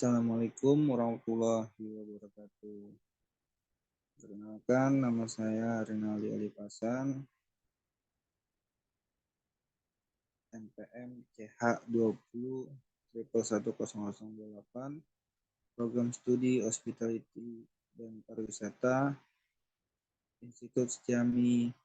Assalamualaikum warahmatullahi wabarakatuh. Perkenalkan, nama saya Rinaldi Alipasan, NPM CH20 11108, Program Studi Hospitality dan Pariwisata, Institut Setiami.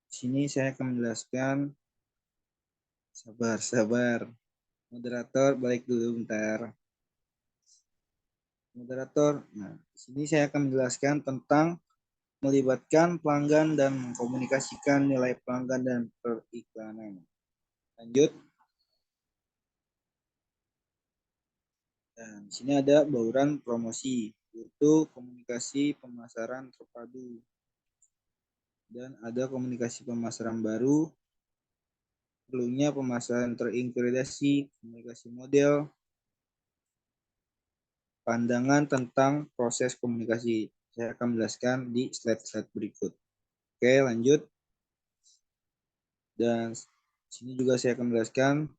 Di sini saya akan menjelaskan, sabar. Moderator, balik dulu bentar. Moderator, nah, di sini saya akan menjelaskan tentang melibatkan pelanggan dan mengkomunikasikan nilai pelanggan dan periklanan. Lanjut. Dan di sini ada bauran promosi, yaitu komunikasi pemasaran terpadu. Dan ada komunikasi pemasaran baru, perlunya pemasaran terintegrasi, komunikasi model, pandangan tentang proses komunikasi. Saya akan menjelaskan di slide-slide berikut. Oke, lanjut. Dan sini juga saya akan menjelaskan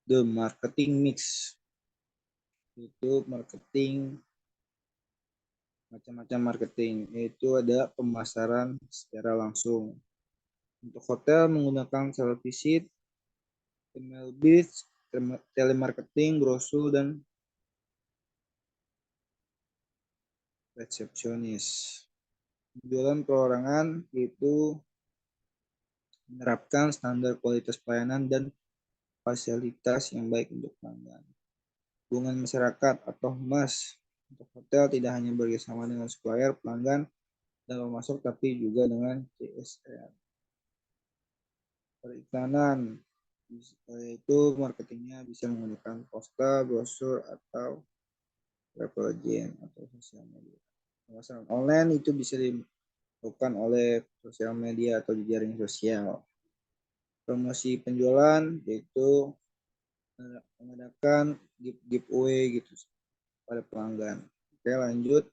the marketing mix. Itu marketing, macam-macam marketing, yaitu ada pemasaran secara langsung. Untuk hotel menggunakan televisit, email biz, telemarketing, brosur, dan resepsionis. Penjualan perorangan yaitu menerapkan standar kualitas pelayanan dan fasilitas yang baik untuk pelanggan. Hubungan masyarakat atau HUMAS. Untuk hotel tidak hanya bekerjasama dengan supplier, pelanggan, dan pemasok, tapi juga dengan CSR. Periklanan, yaitu marketingnya bisa menggunakan poster, brosur, atau travel agent atau sosial media. Pemasaran online itu bisa dilakukan oleh sosial media atau jejaring sosial. Promosi penjualan yaitu mengadakan giveaway gitu pada pelanggan. Oke, lanjut.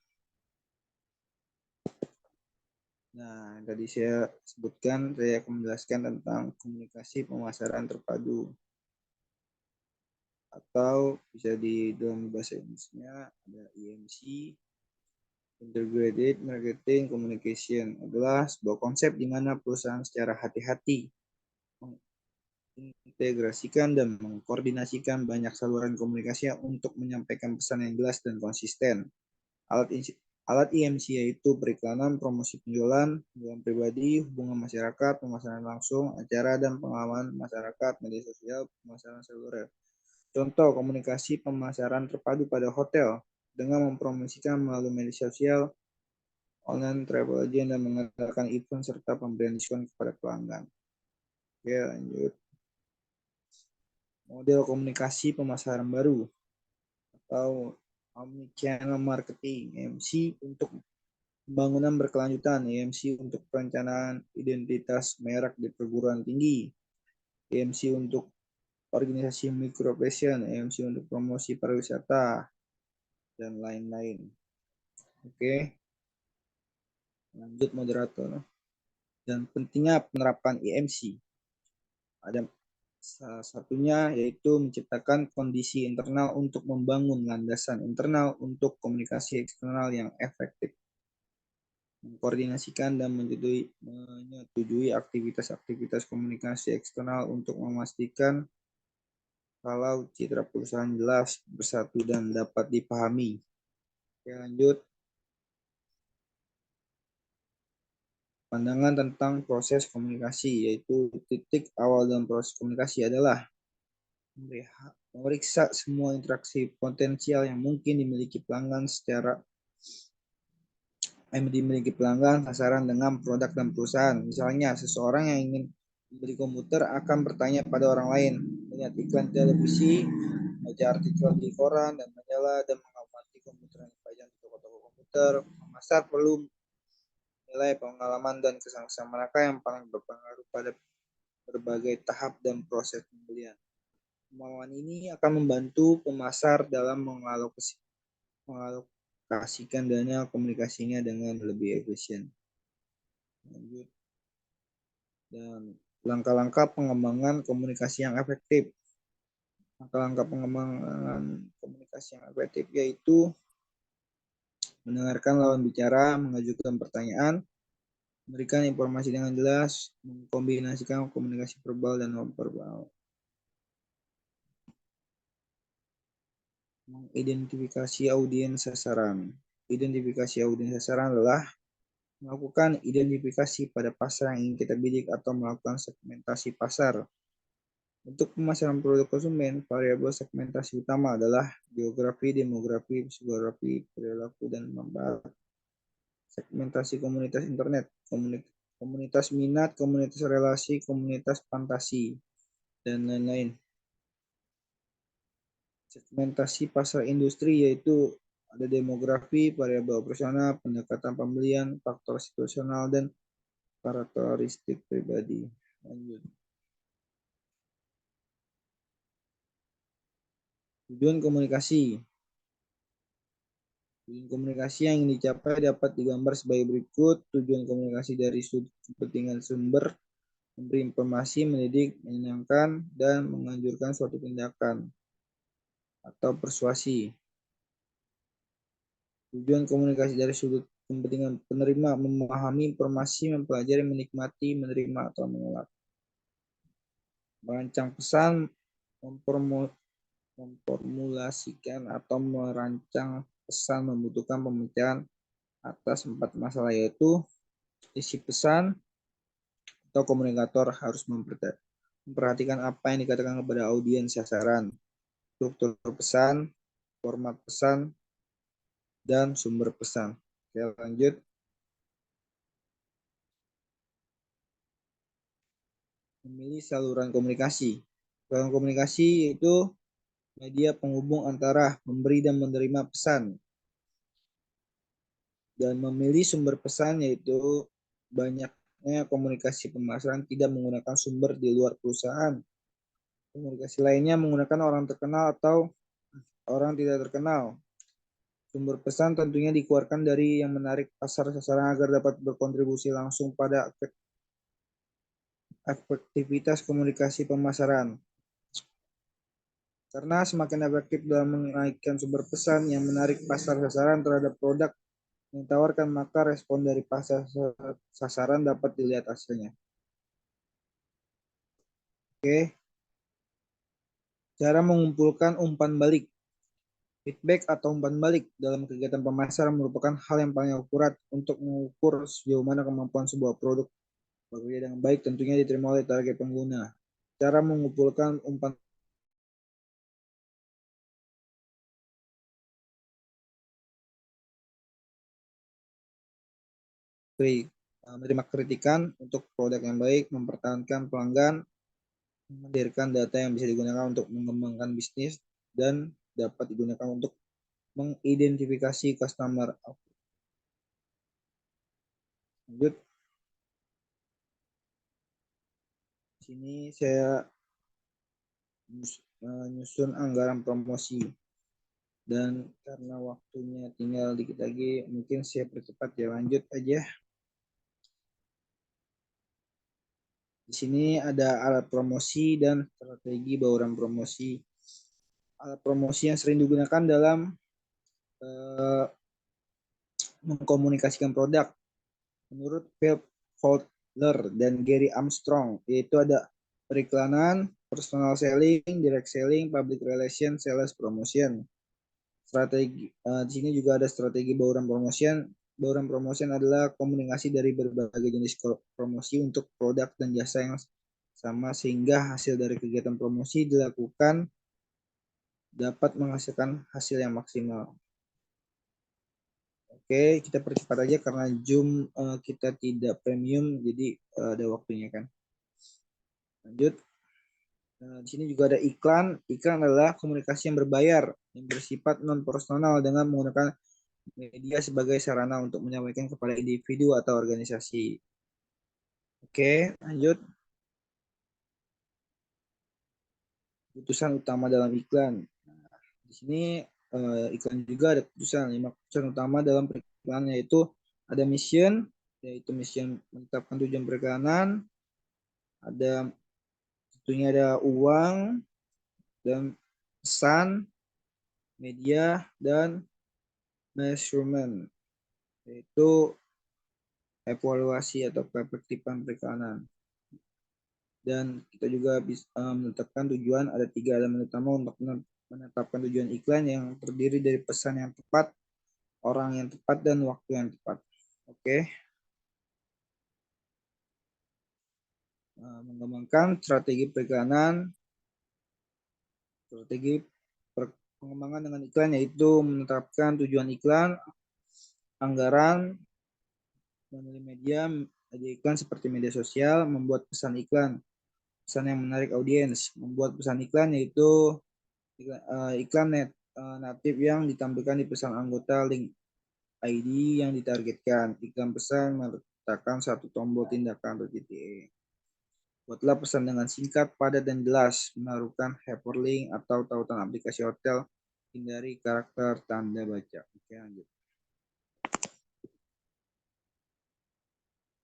Nah, tadi saya sebutkan, saya akan menjelaskan tentang komunikasi pemasaran terpadu. Atau bisa di dalam bahasa Inggrisnya ada IMC, Integrated Marketing Communication, adalah sebuah konsep di mana perusahaan secara hati-hati mengintegrasikan dan mengkoordinasikan banyak saluran komunikasi untuk menyampaikan pesan yang jelas dan konsisten. Alat IMC yaitu periklanan, promosi penjualan pribadi, hubungan masyarakat, pemasaran langsung, acara dan pengalaman masyarakat, media sosial, pemasaran seluler. Contoh komunikasi pemasaran terpadu pada hotel dengan mempromosikan melalui media sosial, online travel agent, dan mengadakan event serta pemberian diskon kepada pelanggan. Oke, lanjut. Model komunikasi pemasaran baru atau omnichannel marketing, MC untuk pembangunan berkelanjutan, EMC untuk perencanaan identitas merek di perguruan tinggi, EMC untuk organisasi micro passion, EMC untuk promosi pariwisata, dan lain-lain. Oke, lanjut moderator. Dan pentingnya penerapan EMC. Ada salah satunya yaitu menciptakan kondisi internal untuk membangun landasan internal untuk komunikasi eksternal yang efektif. Mengkoordinasikan dan menyetujui aktivitas-aktivitas komunikasi eksternal untuk memastikan kalau citra perusahaan jelas, bersatu, dan dapat dipahami. Oke, lanjut. Pandangan tentang proses komunikasi, yaitu titik awal dalam proses komunikasi adalah memeriksa semua interaksi potensial yang mungkin dimiliki pelanggan sasaran dengan produk dan perusahaan. Misalnya, seseorang yang ingin membeli komputer akan bertanya pada orang lain, melihat iklan televisi, baca artikel di koran dan majalah, dan mengamati komputer yang dipajang di toko-toko komputer. Pemasar perlu nilai pengalaman dan kesan-kesan mereka yang paling berpengaruh pada berbagai tahap dan proses pembelian. Kemauan ini akan membantu pemasar dalam mengalokasikan dana komunikasinya dengan lebih efisien. Lanjut. Dan Langkah-langkah pengembangan komunikasi yang efektif. Langkah-langkah pengembangan komunikasi yang efektif yaitu mendengarkan lawan bicara, mengajukan pertanyaan, memberikan informasi dengan jelas, mengkombinasikan komunikasi verbal dan non-verbal. Mengidentifikasi audiens sasaran. Identifikasi audiens sasaran adalah melakukan identifikasi pada pasar yang ingin kita bidik atau melakukan segmentasi pasar. Untuk pemasaran produk konsumen, variabel segmentasi utama adalah geografi, demografi, psikografi, perilaku, dan manfaat. Segmentasi komunitas internet, komunitas minat, komunitas relasi, komunitas fantasi, dan lain-lain. Segmentasi pasar industri yaitu ada demografi, variabel operasional, pendekatan pembelian, faktor situasional, dan karakteristik pribadi. Lanjut. Tujuan komunikasi. Tujuan komunikasi yang ingin dicapai dapat digambar sebagai berikut. Tujuan komunikasi dari sudut kepentingan sumber, memberi informasi, mendidik, menyenangkan, dan menganjurkan suatu tindakan atau persuasi. Tujuan komunikasi dari sudut kepentingan penerima, memahami informasi, mempelajari, menikmati, menerima, atau menolak. Merancang pesan, memformulasikan atau merancang pesan membutuhkan pemikiran atas 4 masalah, yaitu isi pesan atau komunikator harus memperhatikan apa yang dikatakan kepada audiens sasaran, struktur pesan, format pesan, dan sumber pesan. Oke, lanjut. Memilih saluran komunikasi. Saluran komunikasi yaitu media penghubung antara memberi dan menerima pesan. Dan memilih sumber pesan yaitu banyaknya komunikasi pemasaran tidak menggunakan sumber di luar perusahaan. Komunikasi lainnya menggunakan orang terkenal atau orang tidak terkenal. Sumber pesan tentunya dikeluarkan dari yang menarik pasar sasaran agar dapat berkontribusi langsung pada efektivitas komunikasi pemasaran. Karena semakin efektif dalam menaikkan sumber pesan yang menarik pasar sasaran terhadap produk yang ditawarkan, maka respon dari pasar sasaran dapat dilihat hasilnya. Oke. Cara mengumpulkan umpan balik. Feedback atau umpan balik dalam kegiatan pemasaran merupakan hal yang paling akurat untuk mengukur sejauh mana kemampuan sebuah produk bekerja dengan baik, tentunya diterima oleh target pengguna. Cara mengumpulkan umpan menerima kritikan untuk produk yang baik, mempertahankan pelanggan, menghadirkan data yang bisa digunakan untuk mengembangkan bisnis, dan dapat digunakan untuk mengidentifikasi customer. Lanjut. Di sini saya menyusun anggaran promosi. Dan karena waktunya tinggal dikit lagi, mungkin saya percepat ya, lanjut aja. Di sini ada alat promosi dan strategi bauran promosi. Alat promosi yang sering digunakan dalam mengkomunikasikan produk. Menurut Phil Kotler dan Gary Armstrong, yaitu ada periklanan, personal selling, direct selling, public relation, sales promotion. Strategi di sini juga ada strategi bauran promotion. Bauran promotion adalah komunikasi dari berbagai jenis promosi untuk produk dan jasa yang sama sehingga hasil dari kegiatan promosi dilakukan dapat menghasilkan hasil yang maksimal. Oke, kita percepat aja karena Zoom kita tidak premium, jadi ada waktunya kan. Lanjut. Di sini juga ada iklan. Iklan adalah komunikasi yang berbayar, yang bersifat non-personal dengan menggunakan media sebagai sarana untuk menyampaikan kepada individu atau organisasi. Oke, lanjut. Keputusan utama dalam iklan. Nah, di sini iklan juga ada keputusan. 5 keputusan utama dalam periklanan yaitu ada mission, yaitu mission menetapkan tujuan periklanan, Ada tentunya ada uang dan pesan, media, dan measurement, yaitu evaluasi atau keefektifan periklanan. Dan kita juga bisa menetapkan tujuan. Ada 3 elemen utama untuk menetapkan tujuan iklan, yang terdiri dari pesan yang tepat, orang yang tepat, dan waktu yang tepat. Oke. Mengembangkan strategi periklanan. Strategi pengembangan dengan iklan yaitu menetapkan tujuan iklan, anggaran, memilih media iklan seperti media sosial, membuat pesan iklan, pesan yang menarik audiens, membuat pesan iklan yaitu iklan natif yang ditampilkan di pesan anggota, link ID yang ditargetkan, iklan pesan meletakkan satu tombol tindakan atau JTE. Buatlah pesan dengan singkat, padat, dan jelas. Menaruhkan hyperlink atau tautan aplikasi hotel. Hindari karakter tanda baca. Oke, lanjut.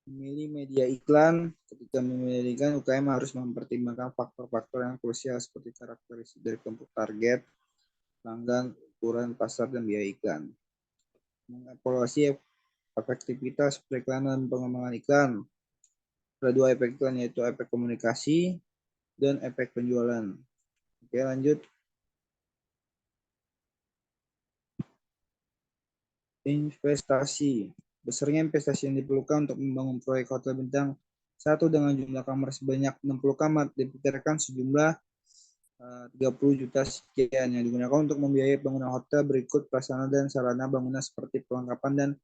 Memilih media iklan. Ketika memilih iklan, UKM harus mempertimbangkan faktor-faktor yang krusial seperti karakteristik dari kelompok target, pelanggan, ukuran pasar, dan biaya iklan. Mengevaluasi efektivitas periklanan dan pengembangan iklan. Ada 2 efek iklan, yaitu efek komunikasi dan efek penjualan. Oke, lanjut. Investasi. Besarnya investasi yang diperlukan untuk membangun proyek hotel bintang 1 dengan jumlah kamar sebanyak 60 kamar diperkirakan sejumlah 30 juta sekian, yang digunakan untuk membiayai bangunan hotel berikut prasarana dan sarana bangunan seperti perlengkapan dan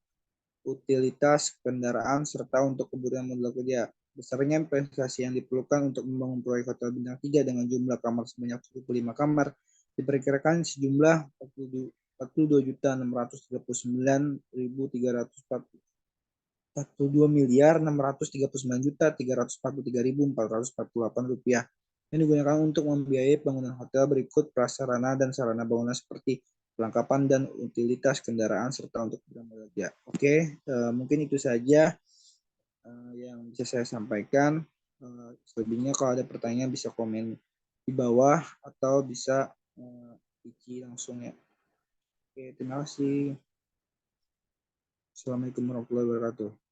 utilitas kendaraan serta untuk kebutuhan modal kerja. Besarnya investasi yang diperlukan untuk membangun proyek hotel bintang 3 dengan jumlah kamar sebanyak 75 kamar diperkirakan sejumlah 42.639.343.443.443.448 yang digunakan untuk membiayai bangunan hotel berikut prasarana dan sarana bangunan seperti perlengkapan dan utilitas kendaraan serta untuk kebutuhan kerja. Oke, mungkin itu saja yang bisa saya sampaikan. Selebihnya kalau ada pertanyaan bisa komen di bawah atau bisa isi langsung ya. Oke, terima kasih. Assalamualaikum warahmatullahi wabarakatuh.